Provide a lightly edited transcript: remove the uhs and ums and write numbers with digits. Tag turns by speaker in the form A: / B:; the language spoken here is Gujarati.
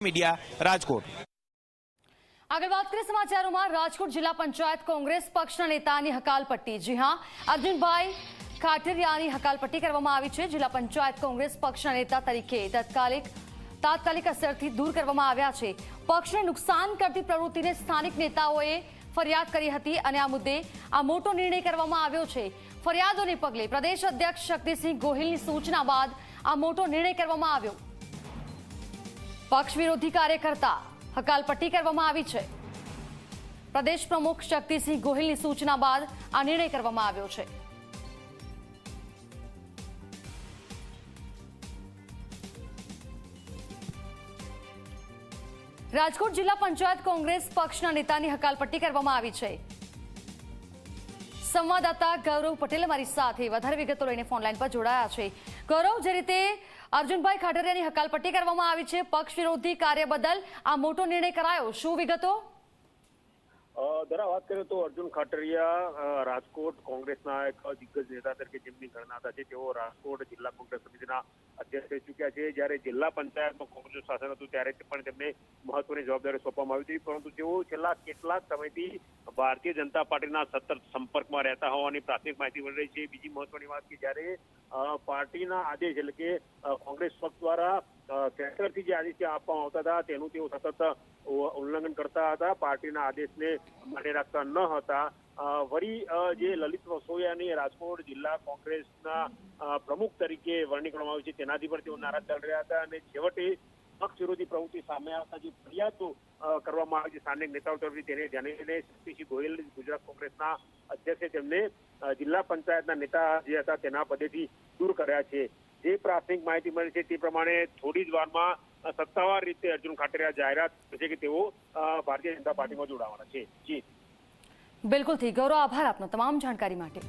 A: मीडिया राजकोट।
B: આગળ વાત કરીએ સમાચારોમાં રાજકોટ જિલ્લા પંચાયત કોંગ્રેસ પક્ષના નેતાની હકાલપટ્ટી। જી હા, અર્જુનભાઈ ખાટરિયાની હકાલપટ્ટી કરવામાં આવી છે। જિલ્લા પંચાયત કોંગ્રેસ પક્ષના નેતા તરીકે તાત્કાલિક અસરથી દૂર કરવામાં આવ્યા છે। પક્ષને નુકસાન કરતી પ્રવૃત્તિને સ્થાનિક નેતાઓએ ફરિયાદ કરી હતી અને આ મુદ્દે આ મોટો નિર્ણય કરવામાં આવ્યો છે। ફરિયાદોને પગલે પ્રદેશ અધ્યક્ષ શક્તિસિંહ ગોહિલની સૂચના બાદ આ મોટો નિર્ણય કરવામાં આવ્યો। પક્ષ વિરોધી કાર્યકર્તા હકાલપટ્ટી કરવામાં આવી છે। પ્રદેશ પ્રમુખ શક્તિસિંહ ગોહિલની સૂચના બાદ આ નિર્ણય કરવામાં આવ્યો છે। રાજકોટ જિલ્લા પંચાયત કોંગ્રેસ પક્ષના નેતાની હકાલપટ્ટી કરવામાં આવી છે। સંવાદદાતા ગૌરવ પટેલ અમારી સાથે વધારે વિગતો લઈને ફોનલાઈન પર જોડાયા છે। ગૌરવ, જે રીતે અર્જુનભાઈ ખાટરિયાની હકાલપટ્ટી કરવામાં આવી છે, પક્ષ વિરોધી કાર્ય બદલ આ મોટો નિર્ણય કરાયો, શું વિગતો?
C: દરા વાત કરીએ તો અર્જુન ખાટરિયા રાજકોટ કોંગ્રેસના એક દિગ્ગજ નેતા તરીકે જેમની ગણના છે, તેઓ રાજકોટ જિલ્લા કોંગ્રેસ સમિતિના અધ્યક્ષ થઈ ચૂક્યા છે। જ્યારે જિલ્લા પંચાયતમાં કોંગ્રેસ શાસન હતું ત્યારે પણ તેમને મહત્વની જવાબદારી સોંપવામાં આવી હતી, પરંતુ તેઓ છેલ્લા કેટલાક સમયથી ભારતીય જનતા પાર્ટીના સતત સંપર્કમાં રહેતા હોવાની પ્રાથમિક માહિતી મળી રહી છે। બીજી મહત્વની વાત કે જ્યારે પાર્ટીના આદેશ એટલે કે કોંગ્રેસ પક્ષ દ્વારા કેન્દ્રથી જે આદેશ આપવામાં આવતા હતા તેનું તેઓ સતત ઉલ્લંઘન કરતા હતા, પાર્ટીના આદેશને માની રાખતા ન હતા। વળી જે લલિત વસોયાની રાજકોટ જિલ્લા કોંગ્રેસના પ્રમુખ તરીકે વરણી કરવામાં આવી છે તેનાથી પણ તેઓ નારાજ ચાલી રહ્યા હતા અને છેવટે પક્ષ વિરોધી પ્રવૃત્તિ સામે આવતા જે ફરિયાદો કરવામાં આવી છે સ્થાનિક નેતાઓ તરફથી તેને ધ્યાને લઈને શક્તિસિંહ ગોહિલ ગુજરાત કોંગ્રેસના અધ્યક્ષે તેમને જિલ્લા પંચાયતના નેતા જે હતા તેના પદેથી દૂર કર્યા છે। જે પ્રાથમિક માહિતી મળી છે તે પ્રમાણે થોડી જ વારમાં સત્તાવાર રીતે અર્જુન ખાટરિયા જાહેરાત કરશે કે તેઓ ભારતીય જનતા પાર્ટીમાં જોડાવાના છે। જી
B: બિલકુલથી ગૌરવ, આભાર આપનો તમામ જાણકારી માટે।